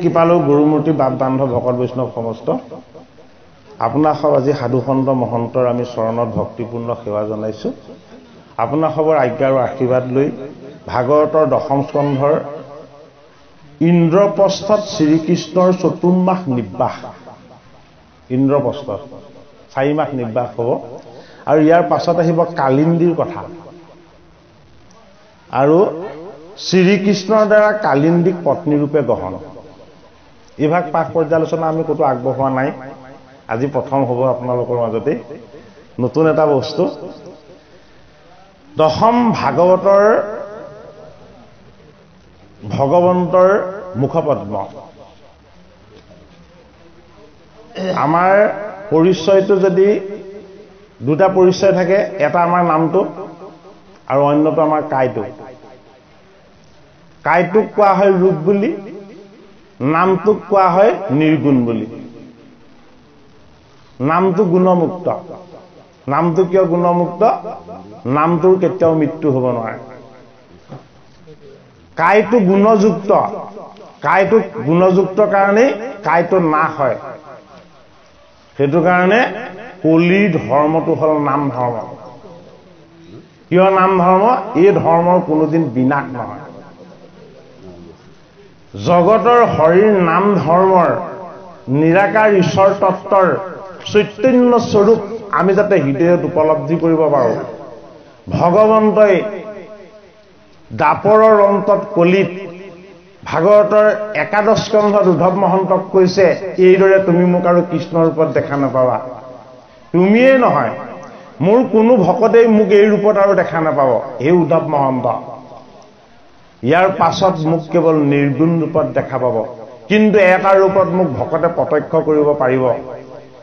কৃপালু গুৰুমূৰ্তি বাপ বান্ধৱ ভকত বৈষ্ণৱ সমস্ত আপোনাক সব আজি সাধু সন্ত মহন্তৰ আমি চৰণত ভক্তিপূৰ্ণ সেৱা জনাইছো। আপোনাক সবৰ আজ্ঞা আৰু আশীৰ্বাদ লৈ ভাগৱতৰ দশম স্কন্ধৰ ইন্দ্ৰপ্ৰস্থত শ্ৰীকৃষ্ণৰ চতুৰ্মাস নিৰ্বাস, ইন্দ্ৰপ্ৰস্থত 4 মাহ নিৰ্বাস হ'ব আৰু ইয়াৰ পাছত আহিব কালিন্দীৰ কথা আৰু শ্ৰীকৃষ্ণৰ দ্বাৰা কালিন্দীক পত্নী ৰূপে গ্ৰহণ। এইভাগ পাঠ পৰ্যালোচনা আমি ক'তো আগবঢ়োৱা নাই, আজি প্ৰথম হ'ব আপোনালোকৰ মাজতে নতুন এটা বস্তু। দশম ভাগৱতৰ ভগৱন্তৰ মুখপদ্ম। আমাৰ পৰিচয়টো যদি দুটা পৰিচয় থাকে, এটা আমাৰ নামটো আৰু অন্যটো আমাৰ কাইটো। কাইটোক কোৱা হয় ৰূপ বুলি, নামটোক কোৱা হয় নিৰ্গুণ বুলি। নামটো গুণমুক্ত। নামটো কিয় গুণমুক্ত? নামটোৰ কেতিয়াও মৃত্যু হ'ব নোৱাৰে। কাইটো গুণযুক্ত। কাইটো গুণযুক্ত কাৰণেই কাইটো নাশ হয়। সেইটো কাৰণে কলিৰ ধৰ্মটো হ'ল নাম ধৰ্ম। কিয় নাম ধৰ্ম? এই ধৰ্মৰ কোনোদিন বিনাশ নহয়। জগতৰ হৰিৰ নাম ধৰ্মৰ নিৰাকাৰ ঈশ্বৰ তত্বৰ চৈতন্য স্বৰূপ আমি যাতে হৃদয়ত উপলব্ধি কৰিব পাৰোঁ। ভগৱন্তই দাপৰৰ অন্তত কলিত ভাগৱতৰ একাদশ স্কন্ধত উদ্ধৱ মহন্তক কৈছে, এইদৰে তুমি মোক আৰু কৃষ্ণৰ ৰূপত দেখা নাপাবা। তুমিয়েই নহয়, মোৰ কোনো ভকতেই মোক এই ৰূপত আৰু দেখা নাপাব। হে উদ্ধৱ মহন্ত, ইয়াৰ পাছত মোক কেৱল নিৰ্গুণ ৰূপত দেখা পাব, কিন্তু এটা ৰূপত মোক ভকতে প্ৰত্যক্ষ কৰিব পাৰিব।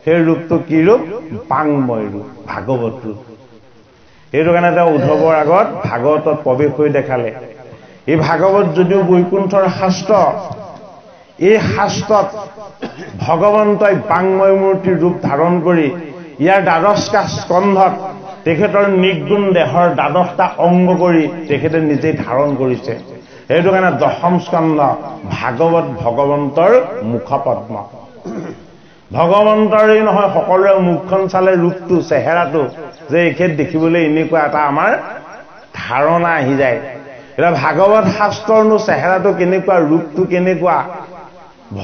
সেই ৰূপটো কি ৰূপ? বাংময় ৰূপ, ভাগৱত ৰূপ। সেইটো কাৰণে তেওঁ উদ্ধৱৰ আগত ভাগৱতত প্ৰৱেশ হৈ দেখালে। এই ভাগৱত যদিও বৈকুণ্ঠৰ শাস্ত্ৰ, এই শাস্ত্ৰত ভগৱন্তই বাংময় মূৰ্তিৰ ৰূপ ধাৰণ কৰি ইয়াৰ দ্বাদশটা স্কন্ধত তেখেতৰ নিৰ্গুণ দেহৰ দ্বাদশটা অংগ কৰি তেখেতে নিজেই ধাৰণ কৰিছে। সেইটো কাৰণে দশম স্কন্ধ ভাগৱত ভগৱন্তৰ মুখপদ্ম। ভগৱন্তৰেই নহয়, সকলোৰে মুখখন চালে ৰূপটো, চেহেৰাটো যে এখেত দেখিবলৈ এনেকুৱা এটা আমাৰ ধাৰণা আহি যায়। এতিয়া ভাগৱত শাস্ত্ৰৰনো চেহেৰাটো কেনেকুৱা, ৰূপটো কেনেকুৱা,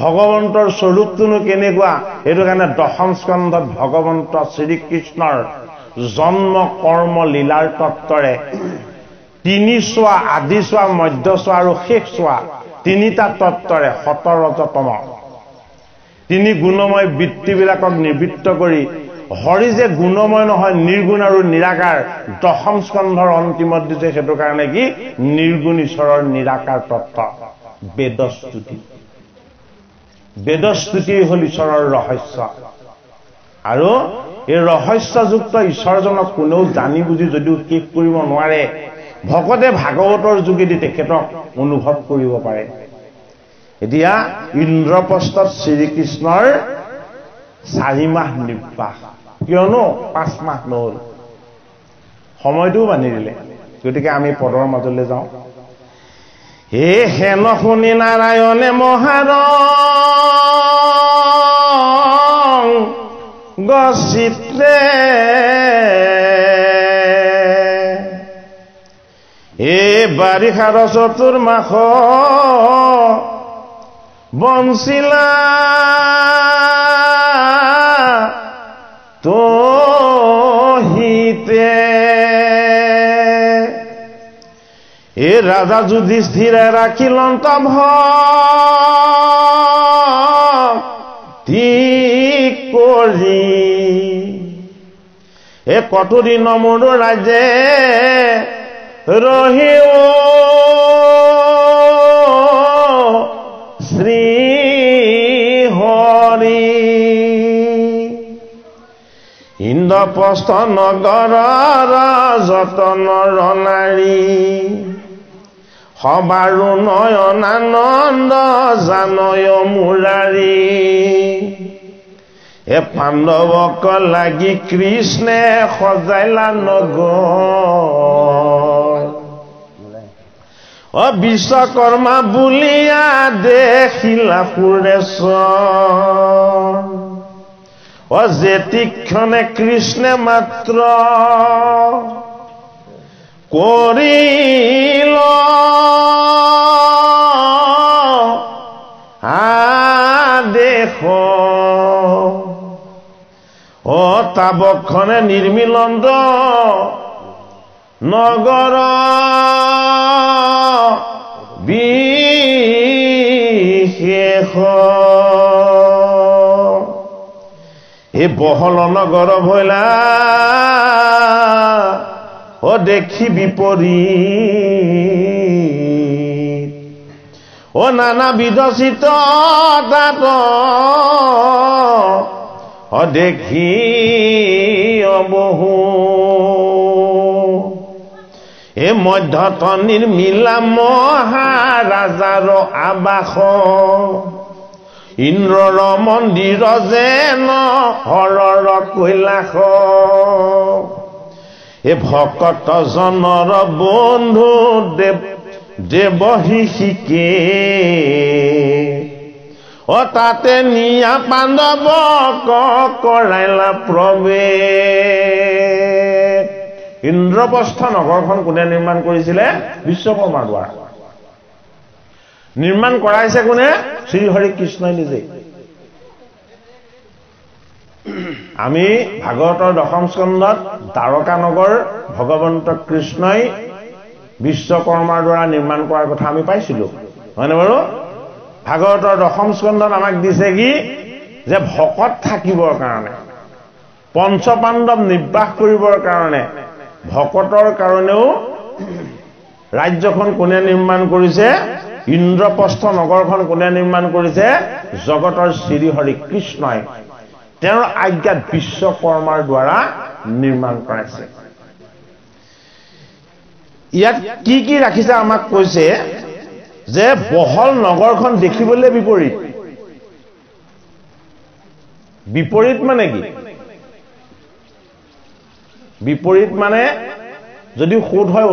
ভগৱন্তৰ স্বৰূপটোনো কেনেকুৱা? সেইটো কাৰণে দশম স্কন্ধত ভগৱন্ত শ্ৰীকৃষ্ণৰ জন্ম কৰ্ম লীলাৰ তত্ত্বৰে তিনি চোৱা, আদি চোৱা, মধ্য চোৱা আৰু শেষ চোৱা, তিনিটা তত্ত্বৰে শতৰজতম তিনি গুণময় বৃত্তিবিলাকক নিবৃত্ত কৰি হৰি যে গুণময় নহয়, নিৰ্গুণ আৰু নিৰাকাৰ, দশম স্কন্ধৰ অন্তিমত দিছে। সেইটো কাৰণে কি? নিৰ্গুণ ঈশ্বৰৰ নিৰাকাৰ তত্ত্ব বেদস্তুতি। বেদস্তুতি হ'ল ঈশ্বৰৰ ৰহস্য। আৰু এই ৰহস্যযুক্ত ঈশ্বৰজনক কোনেও জানি বুজি যদিও শেষ কৰিব নোৱাৰে, ভকতে ভাগৱতৰ যোগেদি তেখেতক অনুভৱ কৰিব পাৰে। এতিয়া ইন্দ্ৰপ্ৰস্থত শ্ৰীকৃষ্ণৰ 4 মাহ নিৰ্বাস, কিয়নো 5 মাহ নহল, সময়টোও বান্ধি দিলে। গতিকে আমি পদৰ মাজলৈ যাওঁ। হে হেন শুনি নাৰায়ণে মহাৰং গচিত্ৰে, এই বাৰিষাৰ চতুৰ্মাস বঞ্চিলা তহিতে, এ ৰাজা যুধিষ্ঠিৰে ৰাখিলন ঠিক কৰি, এ কতদিন মোৰ ৰাজে ৰহিও শ্ৰী হৰি, ইন্দ্ৰপ্ৰস্থ নগৰৰ যতনৰ নাৰী, সবাৰো নয়নানন্দ জানয় মুৰাৰী, এ পাণ্ডৱক লাগি কৃষ্ণে সজাইলা নগৰ, বিশ্বকৰ্মা বুলিয়া দেখিলা সুৰেশ্বৰ যে তীক্ষণে কৃষ্ণে মাত্ৰ কৰিল আদেশ তাবকখনে নিৰ্মিলন্দ নগৰ বিশেষ এই বহল নগৰ ভৈলা দেখি বিপৰীত নানাবিধ চিত তাত দেখি বহু এই মধ্যত নিৰ্মিলা মহাৰাজাৰ আবাস ইন্দ্ৰৰ মন্দিৰ যেন হৰৰ কৈলাস এই ভকত জনৰ বন্ধু দেৱহিষিকে তাতে নিয়া পাণ্ডৱক কৰাইলা প্ৰৱেশ ইন্দ্ৰপ্ৰস্থ নগৰখন কোনে নিৰ্মাণ কৰিছিলে? বিশ্বকৰ্মাৰ দ্বাৰা নিৰ্মাণ কৰাইছে কোনে? শ্ৰীহৰি কৃষ্ণই নিজেই। আমি ভাগৱতৰ দশম স্কন্ধত দ্বাৰকা নগৰ ভগৱন্ত কৃষ্ণই বিশ্বকৰ্মাৰ দ্বাৰা নিৰ্মাণ কৰাৰ কথা আমি পাইছিলো, হয়নে বাৰু? ভাগৱতৰ দশম স্কন্ধত আমাক দিছে কি যে ভকত থাকিবৰ কাৰণে, পঞ্চপাণ্ডৱ নিৰ্বাস কৰিবৰ কাৰণে, ভকতৰ কাৰণেও ৰাজ্যখন কোনে নিৰ্মাণ কৰিছে? ইন্দ্ৰপ্ৰস্থ নগৰখন কোনে নিৰ্মাণ কৰিছে? জগতৰ শ্ৰীহৰি কৃষ্ণই তেওঁৰ আজ্ঞাত বিশ্বকৰ্মাৰ দ্বাৰা নিৰ্মাণ কৰাইছে। ইয়াত কি কি ৰাখিছে আমাক কৈছে যে বহল নগৰখন দেখিবলৈ বিপৰীত। বিপৰীত মানে কি? বিপৰীত মানে যদি শুদ্ধ হয়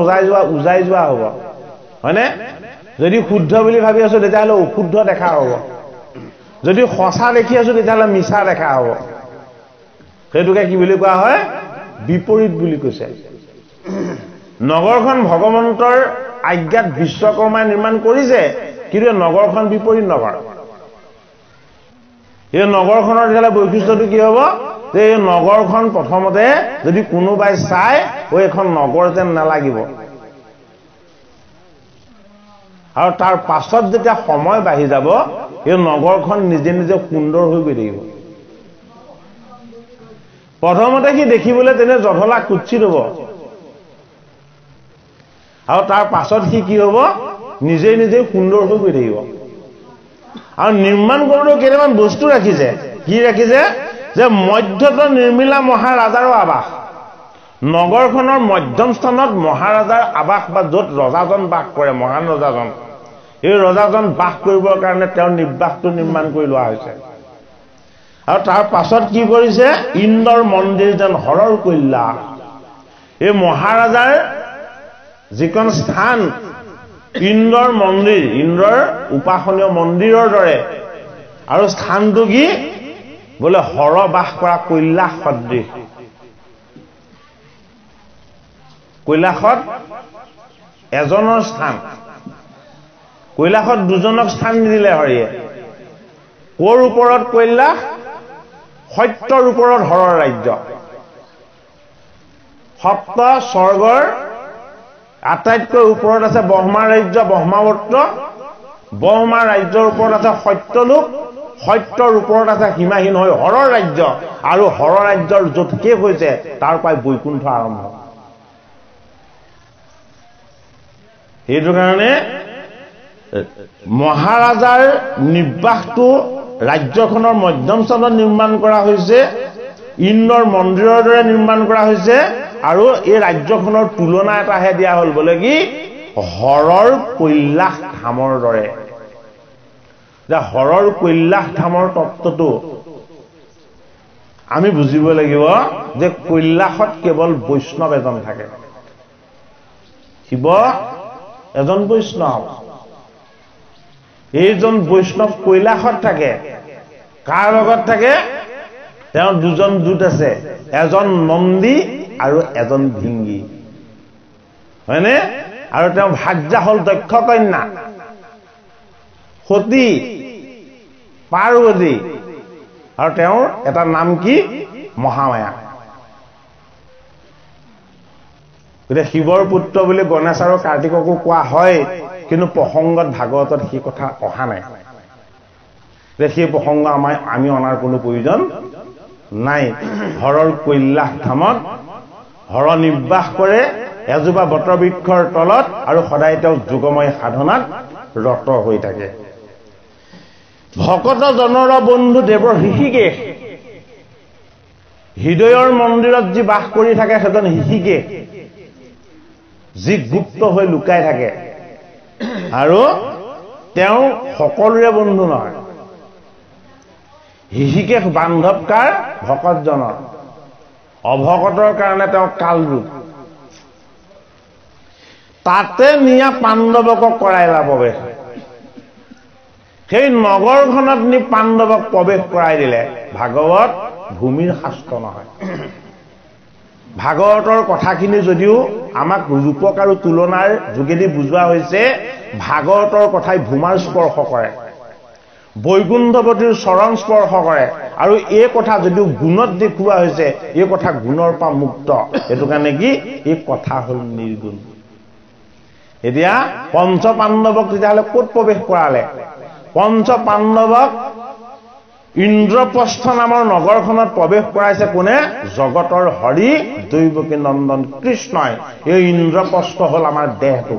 উজাই যোৱা হ'ব, হয়নে? যদি শুদ্ধ বুলি ভাবি আছো তেতিয়াহ'লে অশুদ্ধ দেখা হ'ব, যদি সঁচা দেখি আছো তেতিয়াহ'লে মিছা দেখা হ'ব। সেইটোকে কি বুলি কোৱা হয়? বিপৰীত বুলি কৈছে। নগৰখন ভগৱন্তৰ আজ্ঞাত বিশ্বকৰ্মাই নিৰ্মাণ কৰিছে, কিন্তু নগৰখন বিপৰীত নগৰ। এই নগৰখনৰ তেতিয়াহ'লে বৈশিষ্ট্যটো কি হ'ব? যে এই নগৰখন প্ৰথমতে যদি কোনোবাই চাই এইখন নগৰ যেন নালাগিব, আৰু তাৰ পাছত যেতিয়া সময় বাঢ়ি যাব এই নগৰখন নিজে নিজে সুন্দৰ হৈ গৈ থাকিব। প্ৰথমতে কি দেখিবলৈ তেনে জধলা কুৎসিত হ'ব, আৰু তাৰ পাছত সি কি হ'ব? নিজে নিজে সুন্দৰ হৈ গৈ থাকিব। আৰু নিৰ্মাণ কৰোঁতেও কেইটামান বস্তু ৰাখিছে। কি ৰাখিছে? যে মধ্যত নিৰ্মিলা মহাৰাজাৰো আৱাস। নগৰখনৰ মধ্যম স্থানত মহাৰাজাৰ আৱাস, বা য'ত ৰজাজন বাস কৰে, মহান ৰজাজন, এই ৰজাজন বাস কৰিবৰ কাৰণে তেওঁৰ নিবাসটো নিৰ্মাণ কৰি লোৱা হৈছে। আৰু তাৰ পাছত কি কৰিছে? ইন্দ্ৰৰ মন্দিৰ যেন হৰৰ কৈলাস। এই মহাৰাজাৰ যিখন স্থান ইন্দ্ৰৰ মন্দিৰ, ইন্দ্ৰৰ উপাসনীয় মন্দিৰৰ দৰে, আৰু স্থানটো কি? বোলে হৰ বাস কৰা কৈলাস সদৃশ। কৈলাসত এজনৰ স্থান, কৈলাসত দুজনক স্থান নিদিলে হৰিয়ে। ক'ৰ ওপৰত কৈলাস? সত্যৰ ওপৰত হৰৰ ৰাজ্য। সপ্ত স্বৰ্গৰ আটাইতকৈ ওপৰত আছে ব্ৰহ্মা ৰাজ্য, ব্ৰহ্মাৱৰ্ত। ব্ৰহ্মা ৰাজ্যৰ ওপৰত আছে সত্যলোক, সত্যৰ ওপৰত আছে সীমাহীন হৈ হৰৰ ৰাজ্য, আৰু হৰৰ ৰাজ্যৰ য'ত শেষ হৈছে তাৰ পৰাই বৈকুণ্ঠ আৰম্ভ। সেইটো কাৰণে মহাৰাজাৰ নিবাসটো ৰাজ্যখনৰ মধ্যম স্থানত নিৰ্মাণ কৰা হৈছে, ইন্দ্ৰৰ মন্দিৰৰ দৰে নিৰ্মাণ কৰা হৈছে, আৰু এই ৰাজ্যখনৰ তুলনা এটাহে দিয়া হ'ল, বোলে কি? হৰৰ কৈলাস ধামৰ দৰে। যে হৰৰ কৈলাস ধামৰ তত্ত্বটো আমি বুজিব লাগিব যে কৈলাসত কেৱল বৈষ্ণৱ এজন থাকে। শিৱ এজন বৈষ্ণৱ। এইজন বৈষ্ণৱ কৈলাশত থাকে। কাৰ লগত থাকে? তেওঁৰ দুজন দূত আছে, এজন নন্দী আৰু এজন ভিংগী, হয়নে? আৰু তেওঁ ভাৰ্যা হল দক্ষ কন্যা, সতী পাৰ্বতী, আৰু তেওঁৰ এটা নাম কি? মহামায়া। গতিকে শিৱৰ পুত্ৰ বুলি গণেশ আৰু কাৰ্তিককো কোৱা হয়, কিন্তু প্ৰসংগত ভাগৱতত সেই কথা অহা নাই। সেই প্ৰসংগ আমি অনাৰ কোনো প্ৰয়োজন নাই। হৰৰ কৈলাশ ধামত হৰ নিবাস কৰে এজোপা বটবৃক্ষৰ তলত, আৰু সদায় তেওঁ যোগময় সাধনাত ৰত হৈ থাকে। ভকত জনৰ বন্ধু দেৱৰ হৃষিকেশ, হৃদয়ৰ মন্দিৰত যি বাস কৰি থাকে সেইজন হৃষিকেশ, যি গুপ্ত হৈ লুকাই থাকে। আৰু তেওঁ সকলোৰে বন্ধু নহয়। হৃষিকেশ বান্ধৱ কাৰ? ভকতজনৰ। অভকতৰ কাৰণে তেওঁ কালৰূপ। তাতে নিয়া পাণ্ডৱকক কৰাইলা প্ৰৱেশ। সেই নগৰখনত নি পাণ্ডৱক প্ৰৱেশ কৰাই দিলে। ভাগৱত ভূমিৰ শাস্ত্ৰ নহয়। ভাগৱতৰ কথাখিনি যদিও আমাক ৰূপক আৰু তুলনাৰ যোগেদি বুজোৱা হৈছে, ভাগৱতৰ কথাই ভূমাৰ স্পৰ্শ কৰে, বৈকুণ্ঠপতিৰ চৰণ স্পৰ্শ কৰে। আৰু এই কথা যদিও গুণত দেখুওৱা হৈছে, এই কথা গুণৰ পৰা মুক্ত। সেইটো কাৰণে কি? এই কথা হল নিৰ্গুণ। এতিয়া পঞ্চ পাণ্ডৱক তেতিয়াহ'লে ক'ত প্ৰৱেশ কৰালে? পঞ্চ পাণ্ডৱক ইন্দ্ৰপ্ৰস্থ নামৰ নগৰখনত প্ৰৱেশ কৰাইছে কোনে? জগতৰ হৰি দৈৱকী নন্দন কৃষ্ণই। এই ইন্দ্ৰপ্ৰস্থ হল আমাৰ দেহটো।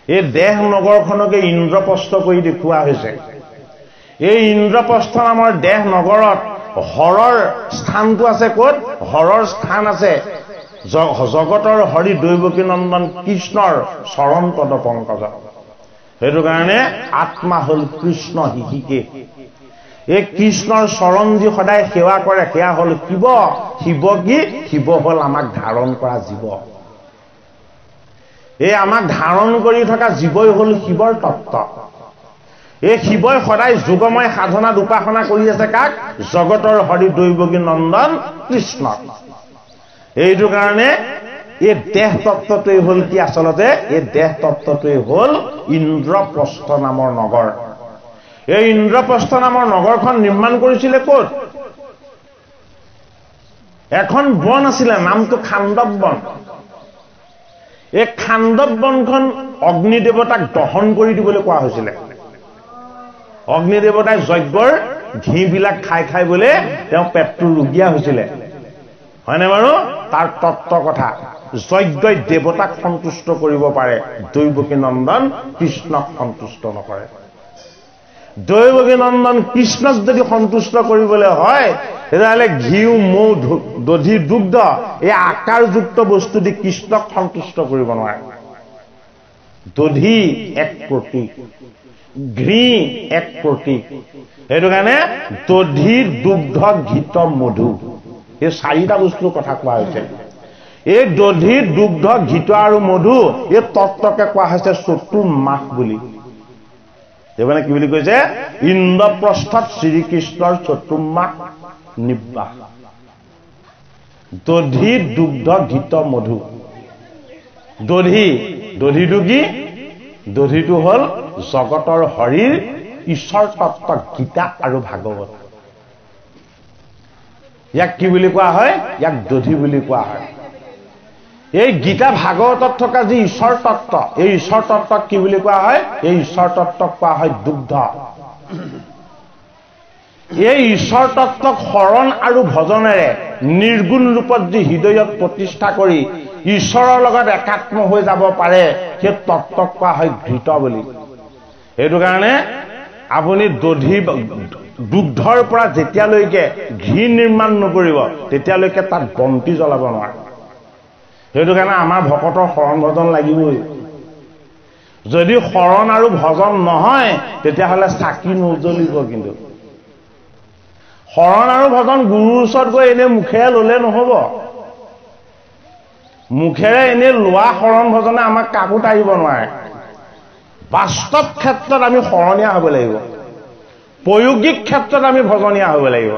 এই দেহ নগৰখনকে ইন্দ্ৰপ্ৰস্থ কৰি দেখুওৱা হৈছে। এই ইন্দ্ৰপ্ৰস্থ নামৰ দেহ নগৰত হৰৰ স্থানটো আছে ক'ত? হৰৰ স্থান আছে জগতৰ হৰি দৈৱকী নন্দন কৃষ্ণৰ চৰণ পদ পংকজ। সেইটো কাৰণে আত্মা হল কৃষ্ণ হৃষিকেশ। এই কৃষ্ণৰ চৰণ যি সদায় সেৱা কৰে, সেয়া হল শিৱ। শিৱ কি? শিৱ হল আমাক ধাৰণ কৰা জীৱ। এই আমাক ধাৰণ কৰি থকা জীৱই হল শিৱৰ তত্ত্ব। এই শিৱই সদায় যোগময় সাধনাত উপাসনা কৰি আছে কাক? জগতৰ হৰি দৈৱকী নন্দন কৃষ্ণক। এইটো কাৰণে এই দেহ তত্ত্বটোৱেই হল কি? আচলতে এই দেহ তত্ত্বটোৱেই হল ইন্দ্ৰপ্ৰস্থ নামৰ নগৰ। এই ইন্দ্ৰপ্ৰস্থ নামৰ নগৰখন নিৰ্মাণ কৰিছিলে ক'ত? এখন বন আছিলে, নামটো খাণ্ডৱ বন। এই খাণ্ডৱ বনখন অগ্নি দেৱতাক দহন কৰি দিবলৈ কোৱা হৈছিলে। অগ্নি দেৱতাই যজ্ঞৰ ঘিবিলাক খাই খাই বোলে তেওঁ পেটটো ৰুগীয়া হৈছিলে, হয়নে বাৰু? তাৰ তত্ত্ব কথা। যজ্ঞই দেৱতাক সন্তুষ্ট কৰিব পাৰে, দৈৱকী নন্দন কৃষ্ণক সন্তুষ্ট নকৰে। দৈৱকী নন্দন কৃষ্ণক যদি সন্তুষ্ট কৰিবলৈ হয়, তেতিয়াহ'লে ঘিউ, মৌ, দধি, দুগ্ধ এই আকাৰযুক্ত বস্তু দি কৃষ্ণক সন্তুষ্ট কৰিব নোৱাৰে। দধি এক প্ৰতীক, ঘি এক প্ৰতীক। সেইটো কাৰণে দধি, দুগ্ধ, ঘৃত, মধু, এই চাৰিটা বস্তুৰ কথা কোৱা হৈছে। এই দধি, দুগ্ধ, ঘৃত আৰু মধু এই তত্ত্বকে কোৱা হৈছে চতুৰ্মাস বুলি। মানে কি বুলি কৈছে? ইন্দ্ৰপ্ৰস্থত শ্ৰীকৃষ্ণৰ চতুৰ্মাস নিবাস। দধি, দুগ্ধ, ঘৃত, মধু। দধিটো কি? দধিটো হল জগতৰ হৰিৰ ঈশ্বৰ তত্ত্ব গীতা আৰু ভাগৱত। ইয়াক কি বুলি কোৱা হয়? ইয়াক দধি বুলি কোৱা হয়। এই গীতা ভাগৱতত থকা যি ঈশ্বৰ তত্ত্ব, এই ঈশ্বৰ তত্ত্বক কি বুলি কোৱা হয়? এই ঈশ্বৰ তত্ত্বক কোৱা হয় দুগ্ধ। এই ঈশ্বৰ তত্ত্বক শৰণ আৰু ভজনেৰে নিৰ্গুণ ৰূপত যি হৃদয়ত প্ৰতিষ্ঠা কৰি ঈশ্বৰৰ লগত একাত্ম হৈ যাব পাৰে, সেই তত্ত্বক কোৱা হয় ঘৃত বুলি। সেইটো কাৰণে আপুনি দধি, দুগ্ধৰ পৰা যেতিয়ালৈকে ঘি নিৰ্মাণ নকৰিব, তেতিয়ালৈকে তাত বন্তি জ্বলাব নোৱাৰে। সেইটো কাৰণে আমাৰ ভকতৰ শৰণ ভজন লাগিবই। যদি শৰণ আৰু ভজন নহয়, তেতিয়াহ'লে চাকি নজ্বলিব। কিন্তু শৰণ আৰু ভজন গুৰুৰ ওচৰত গৈ এনে মুখেৰে ললে নহব। মুখেৰে এনে লোৱা শৰণ ভজনে আমাক কাকো তাৰিব নোৱাৰে। বাস্তৱ ক্ষেত্ৰত আমি শৰণীয়া হ'ব লাগিব, প্ৰয়োগিক ক্ষেত্ৰত আমি ভজনীয়া হ'ব লাগিব,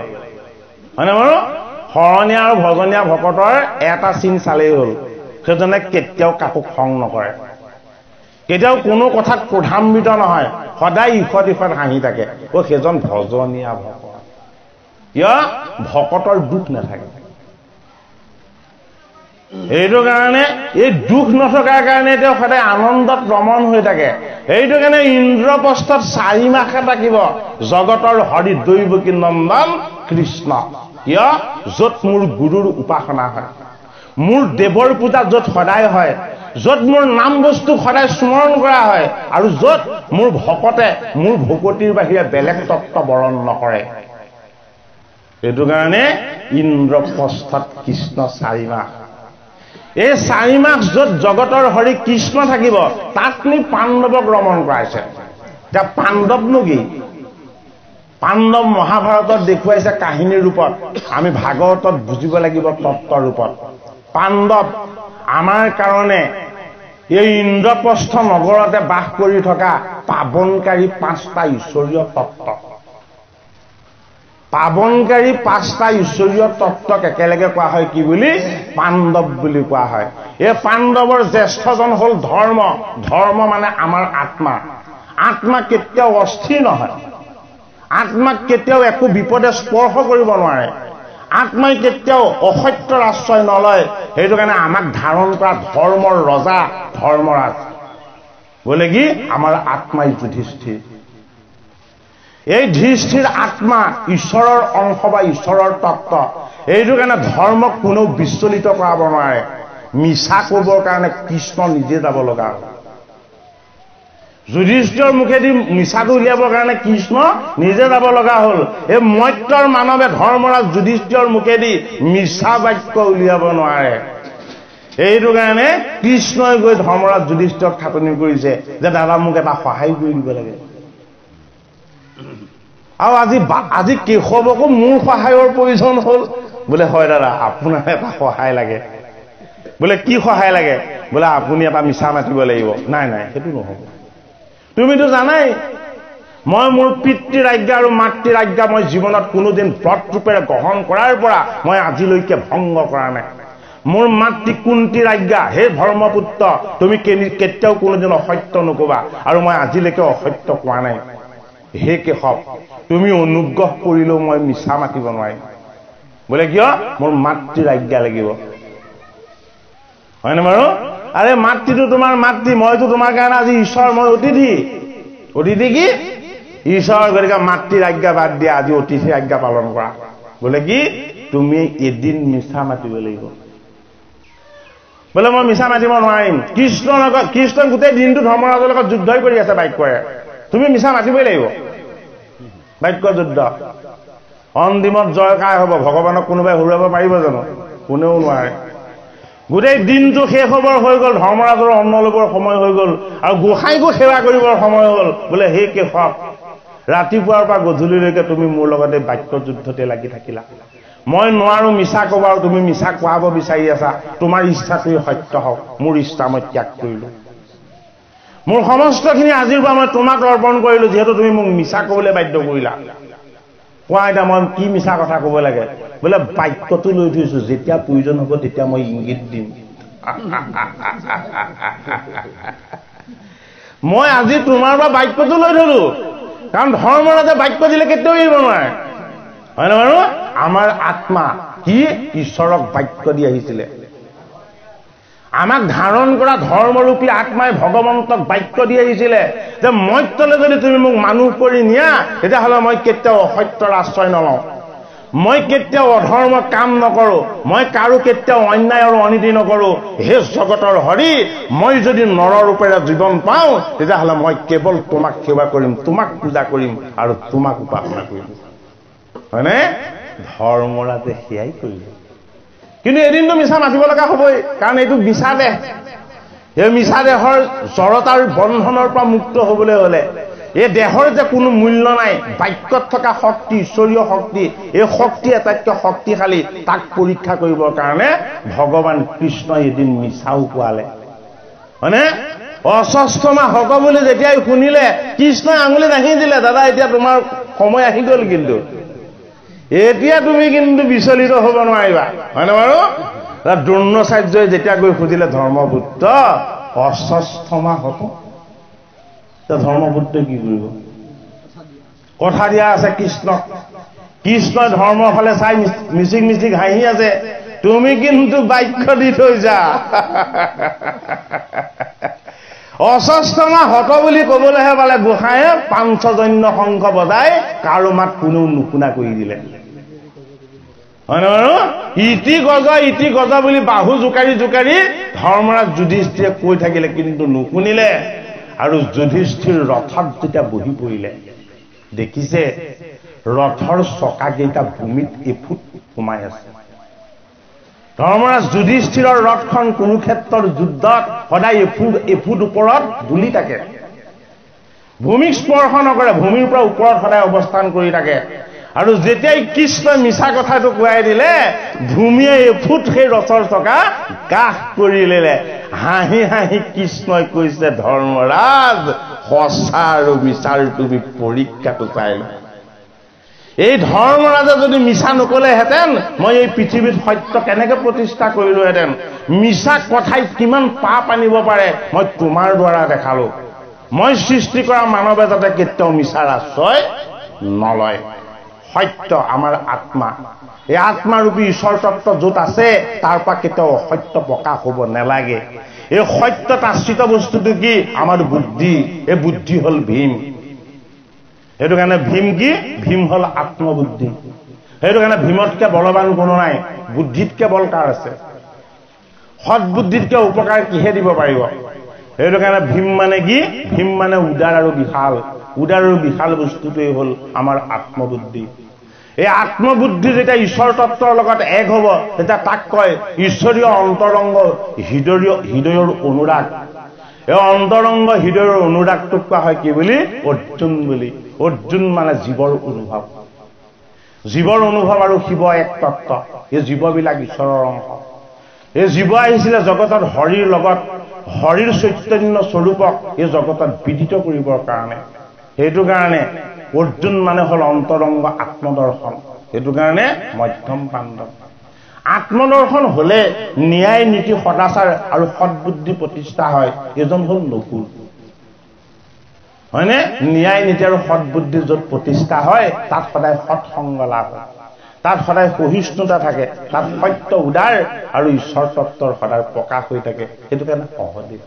হয়নে বাৰু? শৰণীয়া আৰু ভজনীয়া ভকতৰ এটা চিন চালেই হ'ল, সেইজনে কেতিয়াও কাকো খং নকৰে, কেতিয়াও কোনো কথাত ক্ৰোধান্বিত নহয়, সদায় ইষত ইষত হাঁহি থাকে। সেইজন ভজনীয়া ভকত। কিয়? ভকতৰ দুখ নাথাকে। এইটো কাৰণে এই দুখ নথকাৰ কাৰণে তেওঁ সদায় আনন্দত ৰমণ হৈ থাকে। এইটো কাৰণে ইন্দ্ৰপ্ৰস্থত 4 মাহে থাকিব জগতৰ হৰি দৈৱকী নন্দন কৃষ্ণ। কিয়? য'ত মোৰ গুৰুৰ উপাসনা হয়, মোৰ দেৱৰ পূজা য'ত সদায় হয়, য'ত মোৰ নাম বস্তু সদায় স্মৰণ কৰা হয়, আৰু য'ত মোৰ ভকতে মোৰ ভকতিৰ বাহিৰে বেলেগ তত্ত্ব বৰণ নকৰে। এইটো কাৰণে ইন্দ্ৰপ্ৰস্থত কৃষ্ণ 4 মাহ। এই 4 মাহ য'ত জগতৰ হৰি কৃষ্ণ থাকিব, তাত নি পাণ্ডৱক ৰমণ কৰাইছে। এতিয়া পাণ্ডৱনো কি? পাণ্ডৱ মহাভাৰতত দেখুৱাইছে কাহিনীৰ ৰূপত, আমি ভাগৱতত বুজিব লাগিব তত্ত্বৰ ৰূপত। পাণ্ডৱ আমাৰ কাৰণে এই ইন্দ্ৰপ্ৰস্থ নগৰতে বাস কৰি থকা পাবনকাৰী 5টা ঈশ্বৰীয় তত্ত্ব, পাবনকাৰী 5টা ঈশ্বৰীয় তত্ত্বক একেলগে কোৱা হয় কি বুলি? পাণ্ডৱ বুলি কোৱা হয়। এই পাণ্ডৱৰ জ্যেষ্ঠজন হ'ল ধৰ্ম। ধৰ্ম মানে আমাৰ আত্মা। আত্মা কেতিয়াও অস্থিৰ নহয়, আত্মাক কেতিয়াও একো বিপদে স্পৰ্শ কৰিব নোৱাৰে, আত্মাই কেতিয়াও অসত্যৰ আশ্ৰয় নলয়। সেইটো কাৰণে আমাক ধাৰণ কৰা ধৰ্মৰ ৰজা ধৰ্মৰাজ বোলে কি? আমাৰ আত্মাই যুধিষ্ঠিৰ। এই ধৃষ্টিৰ আত্মা ঈশ্বৰৰ অংশ বা ঈশ্বৰৰ তত্ত্ব। এইটো কাৰণে ধৰ্মক কোনেও বিচলিত কৰাব নোৱাৰে। মিছা ক'বৰ কাৰণে কৃষ্ণ নিজে যাব লগা হ'ল। যুধিষ্ঠিৰৰ মুখেদি মিছাটো উলিয়াবৰ কাৰণে কৃষ্ণ নিজে যাব লগা হ'ল। এই মৰ্ত্যৰ মানৱে ধৰ্মৰাজ যুধিষ্ঠিৰৰ মুখেদি মিছা বাক্য উলিয়াব নোৱাৰে। এইটো কাৰণে কৃষ্ণই গৈ ধৰ্মৰাজ যুধিষ্ঠিৰক খাটনি কৰিছে যে দাদা মোক এটা সহায় কৰি দিব লাগে। আৰু আজি কেশৱকো মোৰ সহায়ৰ প্ৰয়োজন হ'ল। বোলে হয় দাদা, আপোনাৰ এটা সহায় লাগে। বোলে কি সহায় লাগে? বোলে আপুনি এটা মিছা মাতিব লাগিব। নাই নাই, সেইটো নহ'ব। তুমিতো জানাই মই মোৰ পিতৃৰ আজ্ঞা আৰু মাতৃৰ আজ্ঞা মই জীৱনত কোনোদিন ব্ৰত ৰূপেৰে গ্ৰহণ কৰাৰ পৰা মই আজিলৈকে ভংগ কৰা নাই। মোৰ মাতৃ কুন্তীৰ আজ্ঞা, হে ধৰ্মপুত্ৰ তুমি কেতিয়াও কোনোদিন অসত্য নকবা, আৰু মই আজিলৈকে অসত্য কোৱা নাই। হে কেশৱ, তুমি অনুগ্ৰহ কৰিলেও মই মিছা মাতিব নোৱাৰিম। বোলে কিয়? মোৰ মাতৃৰ আজ্ঞা লাগিব, হয়নে বাৰু? আৰে মাতৃটো তোমাৰ মাতৃ, মইতো তোমাৰ কাৰণে আজি ঈশ্বৰ, মই অতিথি। অতিথি কি? ঈশ্বৰ। গতিকে মাতৃৰ আজ্ঞা বাদ দিয়া, আজি অতিথিৰ আজ্ঞা পালন কৰা। বোলে কি? তুমি এদিন মিছা মাতিব লাগিব। বোলে মই মিছা মাতিব নোৱাৰিম। কৃষ্ণ গোটেই দিনটো ধৰ্মৰাজৰ লগত যুদ্ধই কৰি আছে বাক্যৰে, তুমি মিছা মাতিবই লাগিব। বাক্য যুদ্ধ, অন্তিমত জয় কাৰ হ'ব? ভগৱানক কোনোবাই হৰুৱাব পাৰিব জানো? কোনেও নোৱাৰে। গোটেই দিনটো শেষ হ'বৰ হৈ গ'ল, ধৰ্মৰাজৰ অন্ন ল'বৰ সময় হৈ গ'ল, আৰু গোসাঁইকো সেৱা কৰিবৰ সময় হ'ল। বোলে হে কেশৱ, ৰাতিপুৱাৰ পৰা গধূলিলৈকে তুমি মোৰ লগতে বাক্য যুদ্ধতে লাগি থাকিলা। মই নোৱাৰো মিছা ক'ব, আৰু তুমি মিছা কোৱাব বিচাৰি আছা। তোমাৰ ইচ্ছাটোৱে সত্য হওক, মোৰ ইচ্ছা মই ত্যাগ কৰিলো। মোৰ সমস্তখিনি আজিৰ পৰা মই তোমাক অৰ্পণ কৰিলো, যিহেতু তুমি মোক মিছা ক'বলৈ বাধ্য কৰিলা। কোৱা এতিয়া মই কি মিছা কথা ক'ব লাগে? বোলে বাক্যটো লৈ থৈছো, যেতিয়া প্ৰয়োজন হ'ব তেতিয়া মই ইংগিত দিম। মই আজি তোমাৰ পৰা বাক্যটো লৈ থলো, কাৰণ ধৰ্মৰাজে বাক্য দিলে কেতিয়াও এৰিব নোৱাৰে, হয় নে বাৰু? আমাৰ আত্মা কি ঈশ্বৰক বাক্য দি আহিছিলে। আমাক ধাৰণ কৰা ধৰ্মৰূপী আত্মাই ভগৱন্তক বাক্য দি আহিছিলে যে মৰ্ত্যলৈ যদি তুমি মোক মানুহ কৰি নিয়া, তেতিয়াহ'লে মই কেতিয়াও অসত্যৰ আশ্ৰয় নলওঁ, মই কেতিয়াও অধৰ্ম কাম নকৰো, মই কাৰো কেতিয়াও অন্যায় আৰু অনীতি নকৰো। হে জগতৰ হৰি, মই যদি নৰৰূপেৰে জীৱন পাওঁ, তেতিয়াহ'লে মই কেৱল তোমাক সেৱা কৰিম, তোমাক পূজা কৰিম, আৰু তোমাক উপাসনা কৰিম। হয়নে? ধৰ্মৰাজে সেয়াই কৰিলে। কিন্তু এদিনটো মিছা মাতিব লগা হ'বই, কাৰণ এইটো মিছা দেহ। এই মিছা দেহৰ জড়তাৰ বন্ধনৰ পৰা মুক্ত হ'বলৈ হ'লে এই দেহৰ যে কোনো মূল্য নাই, বাক্যত থকা শক্তি, ঈশ্বৰীয় শক্তি, এই শক্তি আটাইতকৈ শক্তিশালী। তাক পৰীক্ষা কৰিবৰ কাৰণে ভগৱান কৃষ্ণই এদিন মিছাও কোৱালে, হয়নে? অস্বস্থমা হক বুলি যেতিয়াই শুনিলে কৃষ্ণই আঙুলি দাঙি দিলে, দাদা এতিয়া তোমাৰ সময় আহি গ'ল, কিন্তু এতিয়া তুমি কিন্তু বিচলিত হ'ব নোৱাৰিবা, হয়নে বাৰু? দ্ৰোণাচাৰ্যই যেতিয়া গৈ সুধিলে, ধৰ্মপুত্ৰ অস্বস্থমা হক, ধৰ্মপুত্ৰই কি কৰিব? কথা দিয়া আছে কৃষ্ণক। কৃষ্ণই ধৰ্মৰ ফালে চাই মিচিক মিচিক হাঁহি আছে, তুমি কিন্তু বাক্য দি থৈ যা। অস্বস্থমা হত বুলি কবলৈহে পালে গোসাঁয়ে পাঞ্চজন্য শংখ বজাই কাৰো মাত কোনেও নুশুনা কৰি দিলে, হয়নে বাৰু? ইটি গজ বুলি বাহু জোকাৰি জোকাৰি ধৰ্মৰাজ যুধিষ্ঠিৰে কৈ থাকিলে, কিন্তু নুশুনিলে। আৰু যুধিষ্ঠিৰ ৰথত যেতিয়া বহি পৰিলে, দেখিছে ৰথৰ চকাকেইটা ভূমিত এফুট সোমাই আছে। ধৰ্মৰাজ যুধিষ্ঠিৰৰ ৰথখন কুৰুক্ষেত্ৰৰ যুদ্ধত সদায় এফুট ওপৰত দুলি থাকে, ভূমিক স্পৰ্শ নকৰে, ভূমিৰ পৰা ওপৰত সদায় অৱস্থান কৰি থাকে। আৰু যেতিয়াই কৃষ্ণই মিছা কথাটো কোৱাই দিলে, ভূমিয়ে এফুট সেই ৰথৰ চকা কাষ কৰি দিলে। হাঁহি হাঁহি কৃষ্ণই কৈছে, ধৰ্মৰাজ সঁচা আৰু মিছাৰ তুমি পৰীক্ষাটো চাই লোৱা। এই ধৰ্মৰাজে যদি মিছা নকলেহেঁতেন, মই এই পৃথিৱীত সত্য কেনেকে প্ৰতিষ্ঠা কৰিলোহেঁতেন? মিছা কথাই কিমান পাপ আনিব পাৰে মই তোমাৰ দ্বাৰা দেখালো। মই সৃষ্টি কৰা মানৱে যাতে কেতিয়াও মিছাৰ আশ্ৰয় নলয়। সত্য আমাৰ আত্মা, এই আত্মাৰূপী ঈশ্বৰ তত্ত্ব য'ত আছে তাৰ পৰা কেতিয়াও অসত্য প্ৰকাশ হ'ব নালাগে। এই সত্যত আশ্ৰিত বস্তুটো কি? আমাৰ বুদ্ধি। এই বুদ্ধি হ'ল ভীম। সেইটো কাৰণে ভীম কি? ভীম হ'ল আত্মবুদ্ধি। সেইটো কাৰণে ভীমতকৈ বলৱান কোনো নাই। বুদ্ধিতকৈ বল কাৰ আছে? সৎবুদ্ধিতকৈ উপকাৰ কিহে দিব পাৰিব? সেইটো কাৰণে ভীম মানে কি? ভীম মানে উদাৰ আৰু বিশাল। উদাৰ আৰু বিশাল বস্তুটোৱেই হ'ল আমাৰ আত্মবুদ্ধি। এই আত্মবুদ্ধি যেতিয়া ঈশ্বৰ তত্ত্বৰ লগত এক হ'ব, তেতিয়া তাক কয় ঈশ্বৰীয় অন্তৰংগ হৃদয়ৰ অনুৰাগ। এই অন্তৰংগ হৃদয়ৰ অনুৰাগটোক কোৱা হয় কি বুলি? অৰ্জুন বুলি। অৰ্জুন মানে জীৱৰ অনুভৱ। জীৱৰ অনুভৱ আৰু শিৱ এক তত্ত্ব। এই জীৱবিলাক ঈশ্বৰৰ অংশ। এই জীৱ আহিছিলে জগতত হৰিৰ লগত, হৰিৰ চৈতন্য স্বৰূপক এই জগতত বিদিত কৰিবৰ কাৰণে। সেইটো কাৰণে অৰ্জুন মানে হ'ল অন্তৰংগ আত্মদৰ্শন। সেইটো কাৰণে মধ্যম পাণ্ডৱ। আত্মদৰ্শন হলে ন্যায় নীতি সদাচাৰ আৰু সৎবুদ্ধি প্ৰতিষ্ঠা হয়। এজন হ'ল নকুল, হয়নে? ন্যায় নীতি আৰু সৎবুদ্ধি য'ত প্ৰতিষ্ঠা হয় তাত সদায় সৎসংগ লাভ হয়, তাত সদায় সহিষ্ণুতা থাকে, তাত সত্য উদাৰ আৰু ঈশ্বৰ তত্ত্বৰ সদায় প্ৰকাশ হৈ থাকে। সেইটো কাৰণে সহদেৱ।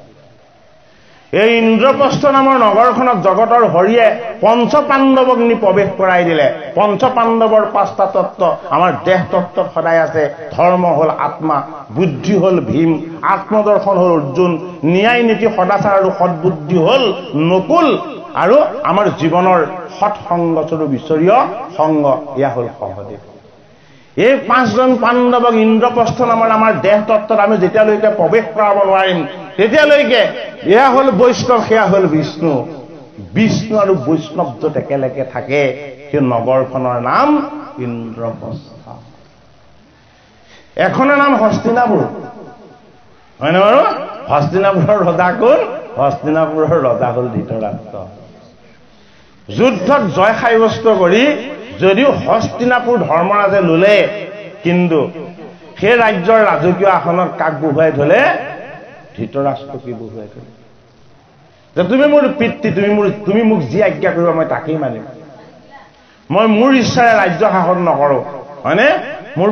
এই ইন্দ্ৰপ্ৰস্থ নামৰ নগৰখনত জগতৰ হৰিয়ে পঞ্চপাণ্ডৱক নি প্ৰৱেশ কৰাই দিলে। পঞ্চপাণ্ডৱৰ 5টা তত্ত্ব আমাৰ দেহ তত্ত্বত সদায় আছে। ধৰ্ম হ'ল আত্মা, বুদ্ধি হ'ল ভীম, আত্মদৰ্শন হ'ল অৰ্জুন, ন্যায় নীতি সদাচাৰ আৰু সৎবুদ্ধি হ'ল নকুল, আৰু আমাৰ জীৱনৰ সৎসংগস্বৰূপ ঈশ্বৰীয় সংগ এয়া হ'ল সহদেৱ। এই 5জন পাণ্ডৱক ইন্দ্ৰপ্ৰস্থ নামৰ আমাৰ দেহ তত্ত্বত আমি যেতিয়ালৈকে প্ৰৱেশ কৰাব নোৱাৰিম, তেতিয়ালৈকে এয়া হ'ল বৈষ্ণৱ, সেয়া হ'ল বিষ্ণু। বিষ্ণু আৰু বৈষ্ণৱ য'ত একেলগে থাকে সেই নগৰখনৰ নাম ইন্দ্ৰপ্ৰস্থ। এখনৰ নাম হস্তিনাপুৰ, হয়নে বাৰু? হস্তিনাপুৰৰ ৰজা কোন? হস্তিনাপুৰৰ ৰজা হ'ল ধৃতৰাষ্ট্ৰ। যুদ্ধত জয় সাব্যস্ত কৰি যদিও হস্তিনাপুৰ ধৰ্মৰাজে ললে, কিন্তু সেই ৰাজ্যৰ ৰাজকীয় আসনত কাক বহুৱাই থলে? ধৃতৰাষ্ট্ৰকে বহুৱাই থলে। যে তুমি মোৰ পিতৃ, তুমি মোক যি আজ্ঞা কৰিবা মই তাকেই মানিম। মই মোৰ ইচ্ছাৰে ৰাজ্য শাসন নকৰো, হয়নে? মোৰ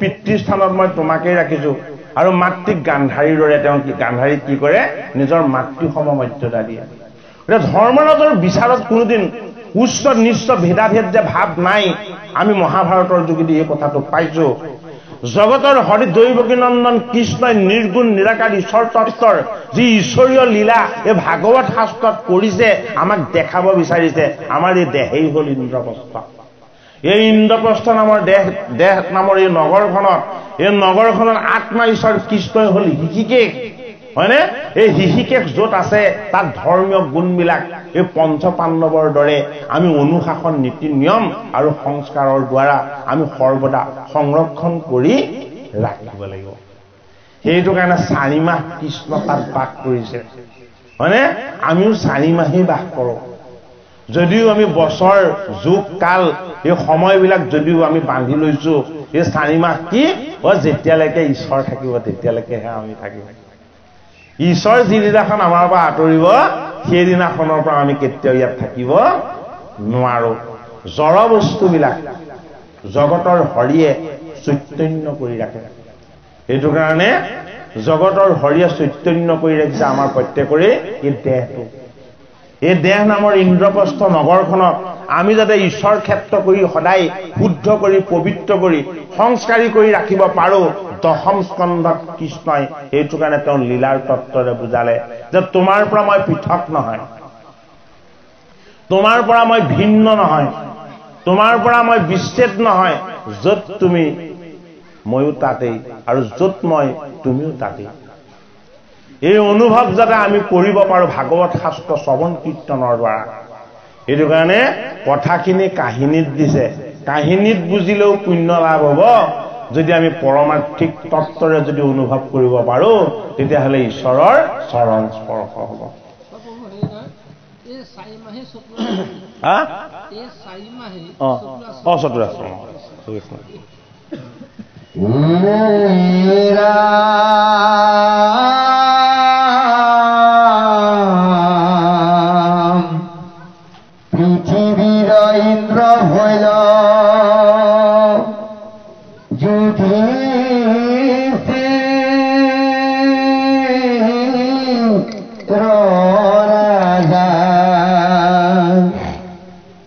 পিতৃৰ স্থানত মই তোমাকেই ৰাখিছো। আৰু মাতৃক গান্ধাৰীৰ দৰে গান্ধাৰীক কি কৰে? নিজৰ মাতৃ সমমৰ্যাদা দিয়ে। এতিয়া ধৰ্মৰাজৰ বিচাৰত কোনোদিন উচ্চ নিচ্চ ভেদাভেদ যে ভাৱ নাই, আমি মহাভাৰতৰ যোগেদি এই কথাটো পাইছো। জগতৰ হৰি দৈৱকী নন্দন কৃষ্ণই নিৰ্গুণ নিৰাকাৰ ঈশ্বৰ তত্ত্বৰ যি ঈশ্বৰীয় লীলা এই ভাগৱত শাস্ত্ৰত কৰিছে, আমাক দেখাব বিচাৰিছে। আমাৰ এই দেহেই হ'ল ইন্দ্ৰপ্ৰস্থ। এই ইন্দ্ৰপ্ৰস্থ নামৰ দেহ নামৰ এই নগৰখনত আত্মা ঈশ্বৰ কৃষ্ণই হ'ল হৃষিকেশ। হয়নে? এই হৃষিকেশ য'ত আছে তাত ধৰ্মীয় গুণবিলাক এই পঞ্চপাণ্ডৱৰ দৰে আমি অনুশাসন নীতি নিয়ম আৰু সংস্কাৰৰ দ্বাৰা আমি সৰ্বদা সংৰক্ষণ কৰি ৰাখিব লাগিব। সেইটো কাৰণে 4 মাহ কৃষ্ণ তাত বাস কৰিছে, হয়নে? আমিও 4 মাহেই বাস কৰোঁ। যদিও আমি বছৰ যুগ কাল এই সময়বিলাক যদিও আমি বান্ধি লৈছো, এই 4 মাহ কি যেতিয়ালৈকে ঈশ্বৰ থাকিব তেতিয়ালৈকেহে আমি থাকিম। ঈশ্বৰ যিদিনাখন আমাৰ পৰা আঁতৰিব সেইদিনাখনৰ পৰা আমি কেতিয়াও ইয়াত থাকিব নোৱাৰো। জড় বস্তুবিলাক জগতৰ হৰিয়ে চৈতন্য কৰি ৰাখে। সেইটো কাৰণে জগতৰ হৰিয়ে চৈতন্য কৰি ৰাখিছে আমাৰ প্ৰত্যেকৰে এই দেহটো। এই দেহ নামৰ ইন্দ্ৰপ্ৰস্থ নগৰখনক আমি যাতে ঈশ্বৰ ক্ষেত্ৰ কৰি সদায় শুদ্ধ কৰি পবিত্ৰ কৰি সংস্কাৰী কৰি ৰাখিব পাৰো, 10ম স্কন্ধত কৃষ্ণই সেইটো কাৰণে তেওঁ লীলাৰ তত্ত্বৰে বুজালে যে তোমাৰ পৰা মই পৃথক নহয়, তোমাৰ পৰা মই ভিন্ন নহয়, তোমাৰ পৰা মই বিচ্ছেদ নহয়। য'ত তুমি ময়ো তাতেই, আৰু য'ত মই তুমিও তাতেই। এই অনুভৱ যাতে আমি কৰিব পাৰো ভাগৱত শাস্ত্ৰ শ্ৰৱণ কীৰ্তনৰ দ্বাৰা। সেইটো কাৰণে কথাখিনি কাহিনীত দিছে, কাহিনীত বুজিলেও পুণ্য লাভ হ'ব। যদি আমি পৰমাৰ্থিক তত্ত্বৰে যদি অনুভৱ কৰিব পাৰো তেতিয়াহ'লে ঈশ্বৰৰ চৰণ স্পৰ্শ হ'ব। চতুৰাশ্ৰম পৃথিবীর ইন্দ্র হইল রাজা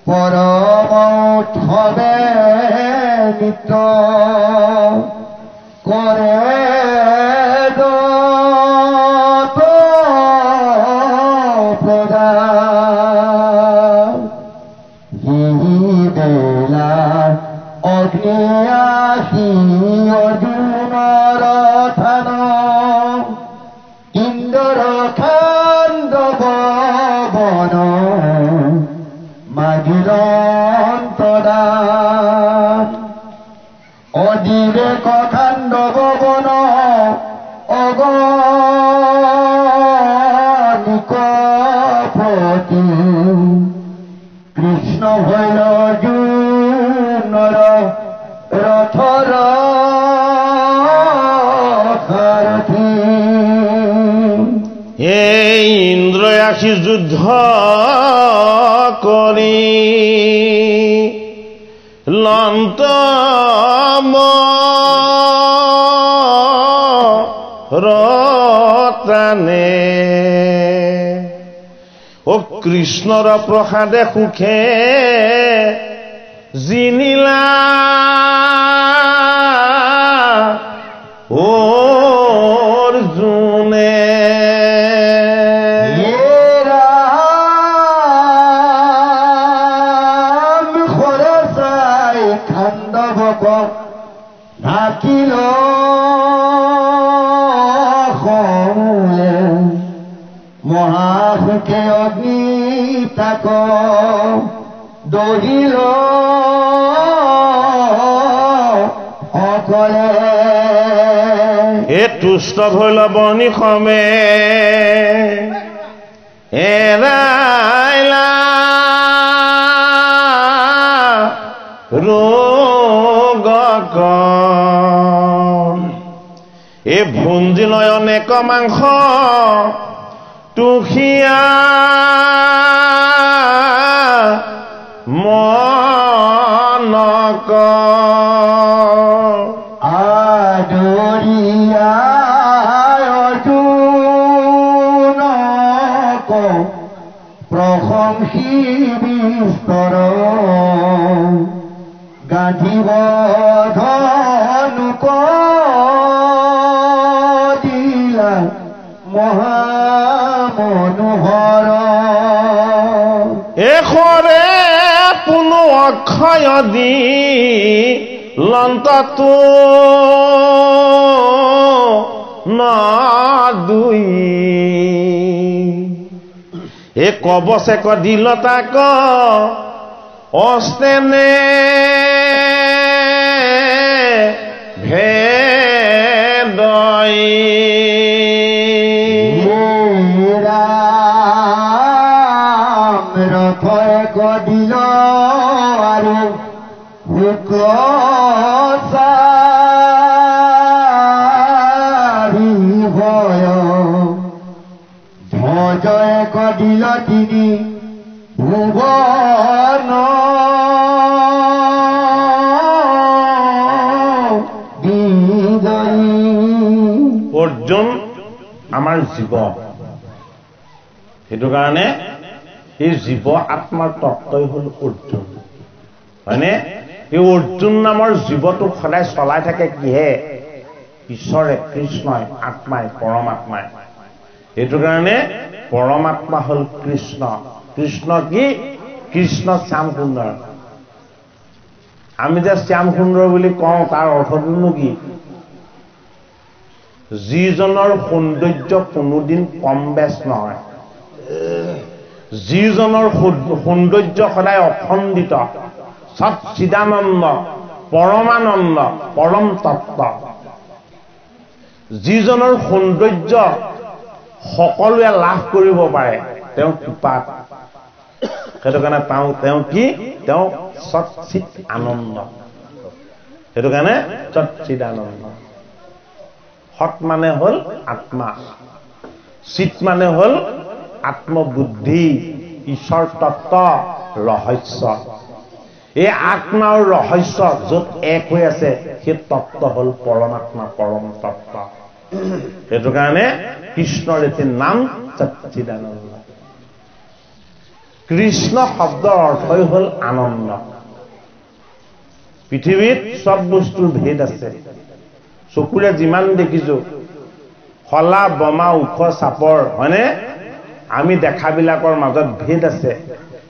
পরমে মিত্র করে প্রদান বেলা অগ্নিয়াসী অর্জুনর থান ইন্দ্র খান্দব বন মাগিরন্তরা অজিরে খান্দব বন অগণিকপতি কৃষ্ণ হইল অর্জুনর রথর সারথি। এই ইন্দ্রয়াসী যুদ্ধ কৰি লন্তম ৰতানে ও কৃষ্ণৰ প্ৰসাদে সুখে জিনিলা অৰ্জুনে। ঢাকিল মহাসুখে অগ্নি তাক দহিল অকলে এ তুষ্ট হইল বনিষমে এৰাইলা ৰোগক এ ভুঞ্জি নয়নে কমাংস তুষিয়া মনক আদৰিয়া অৰ্জুনক প্ৰশংসি বিস্তৰ গাঁঠিব ধনুক দিলা মহামনোহৰ এশৰে পুনু অক্ষয় দি লন্তটো দুই এ কবচে কদিল তাক অস্তেনে ভেদই ৰথে কদিল আৰু শুক্ৰচাৰি ভয় ধ্বজয়ে কদিল তিনি ভুৱন বিজয়ী অৰ্জুন আমাৰ জীৱ সেইটো কাৰণে এই জীৱ আত্মাৰ তত্ত্বই হ'ল অৰ্জুন হয়নে এই অৰ্জুন নামৰ জীৱটোক সদায় চলাই থাকে কিহে ঈশ্বৰে কৃষ্ণই আত্মাই পৰমাত্মাই সেইটো কাৰণে পৰমাত্মা হ'ল কৃষ্ণ কৃষ্ণ কি কৃষ্ণ শ্যাম সুন্দৰ আমি যে শ্যাম সুন্দৰ বুলি কওঁ তাৰ অৰ্থটোনো কি যিজনৰ সৌন্দৰ্য কোনোদিন কম বেছ নহয় যিজনৰ সৌন্দৰ্য সদায় অখণ্ডিত সচ্চিদানন্দ পৰমানন্দ পৰম তত্ত্ব যিজনৰ সৌন্দৰ্য সকলোৱে লাভ কৰিব পাৰে তেওঁ কৃপাত সেইটো কাৰণে তেওঁ কি তেওঁ সচ্চিত আনন্দ সেইটো কাৰণে সচ্চিদানন্দ সৎ মানে হ'ল আত্মা চিত মানে হ'ল আত্মবুদ্ধি ঈশ্বৰ তত্ত্ব ৰহস্য এই আত্মা আৰু ৰহস্য য'ত এক হৈ আছে সেই তত্ত্ব হ'ল পৰমাত্মা পৰম তত্ত্ব সেইটো কাৰণে কৃষ্ণৰ এটি নাম সচ্চিদানন্দ কৃষ্ণ শব্দৰ অৰ্থই হ'ল আনন্দ পৃথিৱীত সব বস্তুৰ ভেদ আছে চকুৰে যিমান দেখিছো হলা বমা ওখ চাপৰ হয়নে আমি দেখাবিলাকৰ মাজত ভেদ আছে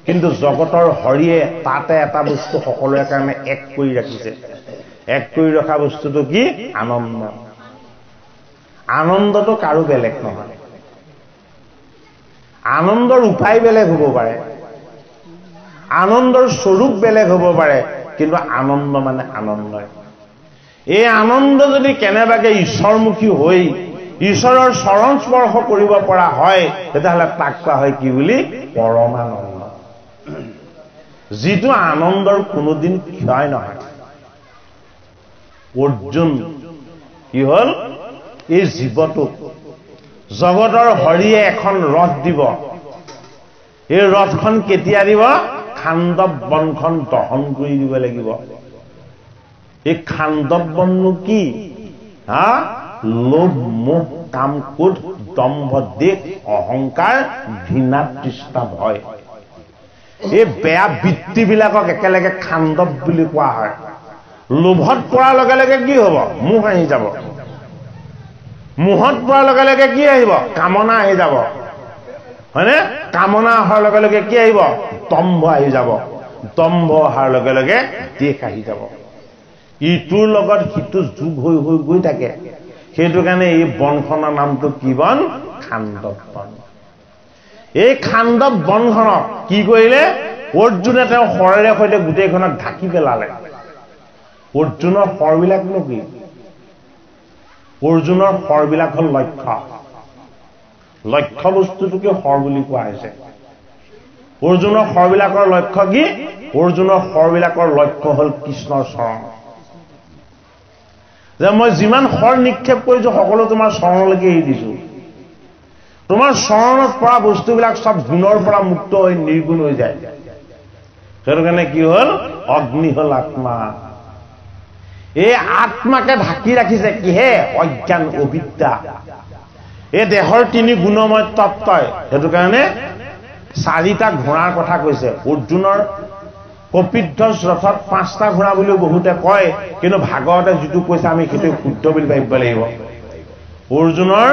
কিন্তু জগতৰ হৰিয়ে তাতে এটা বস্তু সকলোৰে কাৰণে এক কৰি ৰাখিছে এক কৰি ৰখা বস্তুটো কি আনন্দ আনন্দটো কাৰো বেলেগ নহয় আনন্দৰ উপায় বেলেগ হ'ব পাৰে আনন্দৰ স্বৰূপ বেলেগ হ'ব পাৰে কিন্তু আনন্দ মানে আনন্দই এই আনন্দ যদি কেনেবাকে ঈশ্বৰমুখী হৈ ঈশ্বৰৰ চৰণ স্পৰ্শ কৰিব পৰা হয় তেতিয়াহ'লে তাক কোৱা হয় কি বুলি পৰমানন্দ যিটো আনন্দৰ কোনোদিন ক্ষয় নহয় অৰ্জুন কি হ'ল এই জীৱটোক জগতৰ হৰিয়ে এখন ৰথ দিব এই ৰথখন কেতিয়া দিব খাণ্ডৱ বনখন দহন কৰি দিব লাগিব এই খাণ্ডৱ বননো কি লোভ মোহ কাম ক্ৰোধ দম্ভ দেশ অহংকাৰ ঘৃণা তৃষ্ণা ভয় এই বেয়া বৃত্তিবিলাকক একেলগে খাণ্ডৱ বুলি কোৱা হয় লোভত পৰাৰ লগে লগে কি হ'ব মোহ আহি যাব মোহত পৰাৰ লগে লগে কি আহিব কামনা আহি যাব হয়নে কামনা অহাৰ লগে লগে কি আহিব দম্ভ আহি যাব দম্ভ অহাৰ লগে লগে দেশ আহি যাব ইটোৰ লগত সিটো যোগ হৈ হৈ গৈ থাকে সেইটো কাৰণে এই বনখনৰ নামটো কি বন খাণ্ডৱ বন এই খাণ্ডৱ বনখনক কি কৰিলে অৰ্জুনে তেওঁ শৰেৰে সৈতে গোটেইখনক ঢাকি পেলালে অৰ্জুনৰ শৰবিলাকনো কি অৰ্জুনৰ শৰবিলাক হ'ল লক্ষ্য লক্ষ্য বস্তুটোকে শৰ বুলি কোৱা হৈছে অৰ্জুনৰ শৰবিলাকৰ লক্ষ্য কি অৰ্জুনৰ শৰবিলাকৰ লক্ষ্য হ'ল কৃষ্ণৰ চৰণ যে মই যিমান শৰ নিক্ষেপ কৰিছো সকলো তোমাৰ চৰণলৈকে এৰি দিছো তোমাৰ চৰণত পৰা বস্তুবিলাক সব গুণৰ পৰা মুক্ত হৈ নিৰ্গুণ হৈ যায় সেইটো কাৰণে কি হ'ল অগ্নি হ'ল আত্মা এই আত্মাকে ঢাকি ৰাখিছে কিহে অজ্ঞান অবিদ্যা এই দেহৰ তিনি গুণময় তত্ত্বই সেইটো কাৰণে চাৰিটা ঘোঁৰাৰ কথা কৈছে অৰ্জুনৰ কপিধ্বজ ৰথত 5টা ঘোঁৰা বুলিও বহুতে কয় কিন্তু ভাগৱতে যিটো কৈছে আমি সেইটো শুদ্ধ বুলি ভাবিব লাগিব অৰ্জুনৰ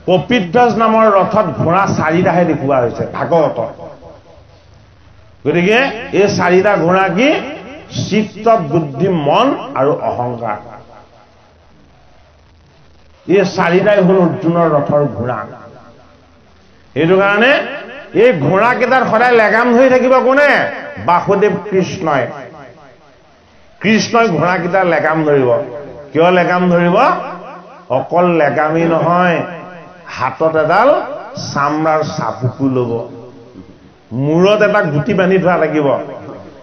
কপিধ্বজ নামৰ ৰথত ঘোঁৰা 4টাহে দেখুওৱা হৈছে ভাগৱতত গতিকে এই 4টা ঘোঁৰা কি চিত্ত বুদ্ধি মন আৰু অহংকাৰ এই চাৰিটাই হ'ল অৰ্জুনৰ ৰথৰ ঘোঁৰা সেইটো কাৰণে এই ঘোঁৰাকেইটাত সদায় লেগাম ধৰি থাকিব কোনে বাসুদেৱ কৃষ্ণই ঘোঁৰাকেইটাৰ লেগাম ধৰিব কিয় লেগাম ধৰিব অকল লেগামেই নহয় হাতত এডাল চামৰাৰ চাবুকো ল'ব মূৰত এটা গুটি বান্ধি থোৱা থাকিব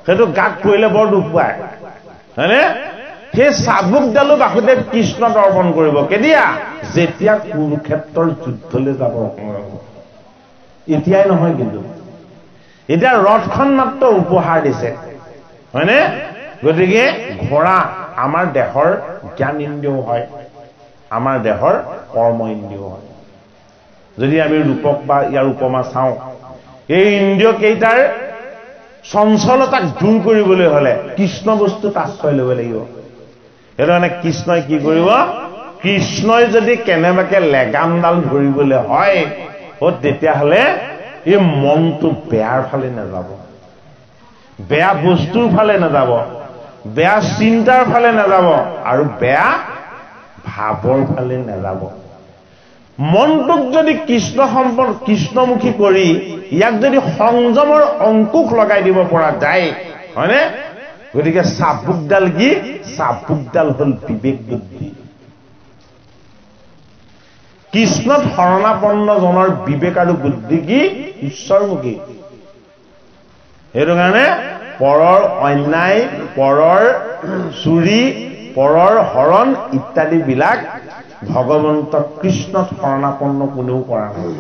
সেইটো গাত পৰিলে বৰ দুখ পায় হয়নে সেই চাবুকডালো বাসুদেৱ কৃষ্ণক অৰ্পণ কৰিব কেতিয়া যেতিয়া কুৰুক্ষেত্ৰৰ যুদ্ধলৈ যাব এতিয়াই নহয় কিন্তু এতিয়া ৰথখন মাত্ৰ উপহাৰ দিছে হয়নে গতিকে ঘোঁৰা আমাৰ দেহৰ জ্ঞান ইন্দ্ৰিয় হয় আমাৰ দেহৰ কৰ্ম ইন্দ্ৰিয় হয় যদি আমি ৰূপক বা ইয়াৰ উপমা চাওঁ এই ইন্দ্ৰিয় কেইটাৰ চঞ্চলতাক দূৰ কৰিবলৈ হলে কৃষ্ণ বস্তুত আশ্ৰয় ল'ব লাগিব সেইটো কাৰণে কৃষ্ণই কি কৰিব কৃষ্ণই যদি কেনেবাকে লেগামডাল ধৰিবলৈ হয় তেতিয়াহ'লে এই মনটো বেয়াৰ ফালে নাযাব বেয়া বস্তুৰ ফালে নাযাব বেয়া চিন্তাৰ ফালে নাযাব আৰু বেয়া ভাৱৰ ফালে নাযাব মনটোক যদি কৃষ্ণমুখী কৰি ইয়াক যদি সংযমৰ অংকুশ লগাই দিব পৰা যায় হয়নে গতিকে চাবুকডাল কি চাবুকডাল হ'ল বিবেক বুদ্ধি কৃষ্ণত শৰণাপন্নজনৰ বিবেক আৰু বুদ্ধি কি ঈশ্বৰমুখী সেইটো কাৰণে পৰৰ অন্যায় পৰৰ চুৰি পৰৰ হৰণ ইত্যাদি বিলাক ভগৱন্ত কৃষ্ণত শৰণাপন্ন কোনেও কৰা নাই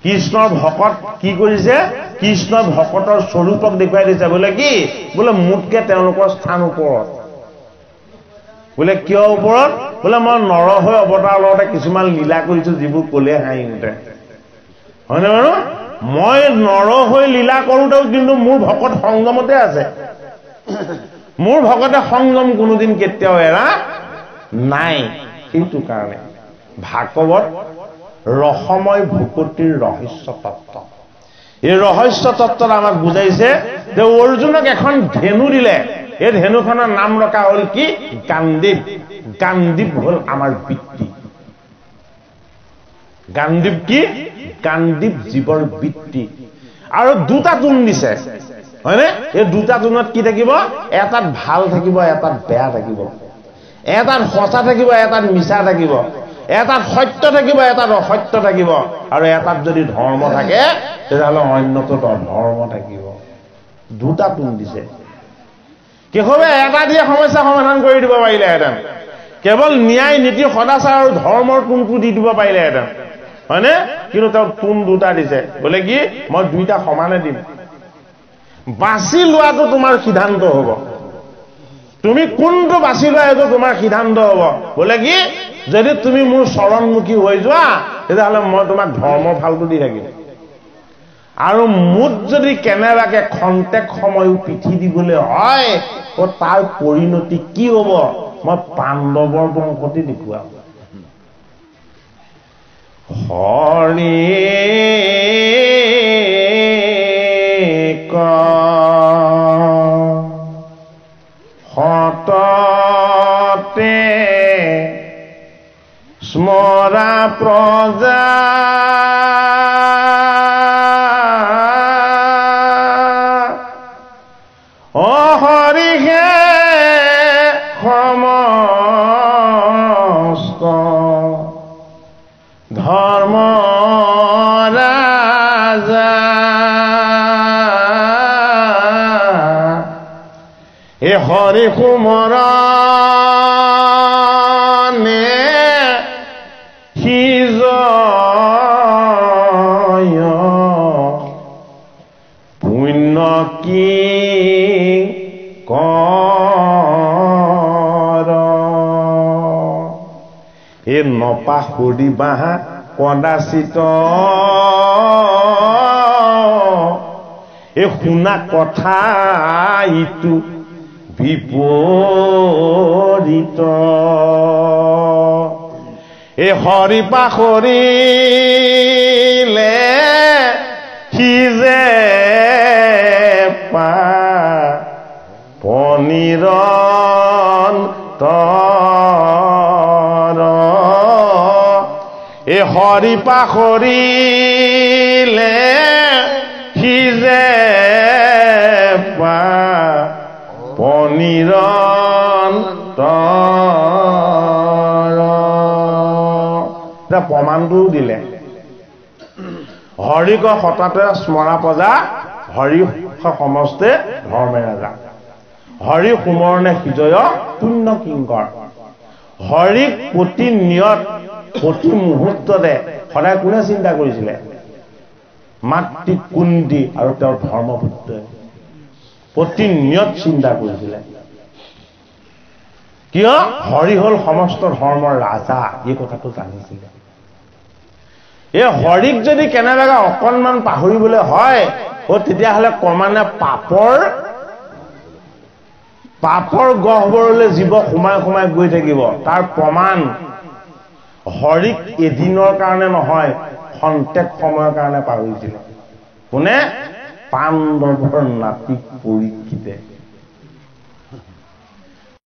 কৃষ্ণৰ ভকত কি কৰিছে কৃষ্ণৰ ভকতৰ স্বৰূপক দেখুৱাই দিছে বোলে কি বোলে মোতকে তেওঁলোকৰ স্থান ওপৰত বোলে কিয় ওপৰত বোলে মই নৰ হৈ অৱতাৰ লওঁতে কিছুমান লীলা কৰিছো যিবোৰ কলে হাঁহি উঠে হয়নে বাৰু মই নৰ হৈ লীলা কৰোঁতেও কিন্তু মোৰ ভকত সংযমতে আছে মোৰ ভকতে সংযম কোনোদিন কেতিয়াও এৰা নাই সেইটো কাৰণে ভাগৱত ৰসময় ভূপতিৰ ৰহস্য তত্ত্ব এই ৰহস্য তত্ত্বত আমাক বুজাইছে যে অৰ্জুনক এখন ধেনু দিলে এই ধেনুখনৰ নাম ৰখা হ'ল কি গাণ্ডীৱ হ'ল আমাৰ বৃত্তি গাণ্ডীৱ কি গাণ্ডীৱ জীৱৰ বৃত্তি আৰু দুটা টুন দিছে হয়নে এই দুটা টুনত কি থাকিব এটাত ভাল থাকিব এটাত বেয়া থাকিব এটাত সঁচা থাকিব এটাত মিছা থাকিব এটাত সত্য থাকিব এটাত অসত্য থাকিব আৰু এটাত যদি ধৰ্ম থাকে তেতিয়াহ'লে অন্যটোত অধৰ্ম থাকিব দুটা টুন দিছে কেৱল এটা দিয়ে সমস্যা সমাধান কৰি দিব পাৰিলেহেঁতেন কেৱল ন্যায় নীতি সদাচাৰ আৰু ধৰ্মৰ টুনটো দি দিব পাৰিলেহেঁতেন হয়নে কিন্তু তেওঁ টুন দুটা দিছে বোলে কি মই দুইটা সমানে দিম বাছি লোৱাটো তোমাৰ সিদ্ধান্ত হ'ব তুমি কোনটো বাছি লোৱা এইটো তোমাৰ সিদ্ধান্ত হ'ব বোলে কি যদি তুমি মোৰ চৰণমুখী হৈ যোৱা তেতিয়াহ'লে মই তোমাক ধৰ্মৰ ফালটো দি থাকিম আৰু মুঠ যদি কেনেবাকে খন্তেক সময়ো পিঠি দিবলৈ হয় তাৰ পৰিণতি কি হ'ব মই পাণ্ডৱৰ বংশতে দেখুৱাম হৰি সততে স্মৰা প্ৰজা অহৰিহে সমস্ত ধৰ্ম ৰাজা এ হৰি সুমৰণে সিজয় পুণ্য কি কৰ এ নপাহৰিবা কদাচিত এই শুনা কথা ইটো বিপৰীত এই হৰি পাহৰিলে সি যে পা পনিৰন্তৰ হৰি পাখৰিলে সিজে পনিৰন্তৰ এতিয়া প্ৰমাণটোও দিলে হৰিক হঠাতে স্মৰা পজা হৰি সমস্তে ধৰ্মে ৰাজা হৰি সুমৰণে সিজয় পুণ্য কিংকৰ হৰিক প্ৰতি নিয়ত প্ৰতি মুহূৰ্ততে সদায় কোনে চিন্তা কৰিছিলে মাতৃ কুন্তি আৰু তেওঁৰ ধৰ্মপুত্ৰই প্ৰতি নিয়ত চিন্তা কৰিছিলে কিয় হৰি হল সমস্ত ধৰ্মৰ ৰাজা এই কথাটো জানিছিলে এই হৰিক যদি কেনেবাকৈ অকণমান পাহৰিবলৈ হয় তেতিয়াহ'লে ক্ৰমান্বয়ে পাপৰ গহ্বৰলৈ জীৱ সোমাই সোমাই গৈ থাকিব তাৰ প্ৰমাণ হৰিক এদিনৰ কাৰণে নহয় খন্তেক সময়ৰ কাৰণে পাহৰিছিলে কোনে পাণ্ডৱৰ নাতি পৰীক্ষিতে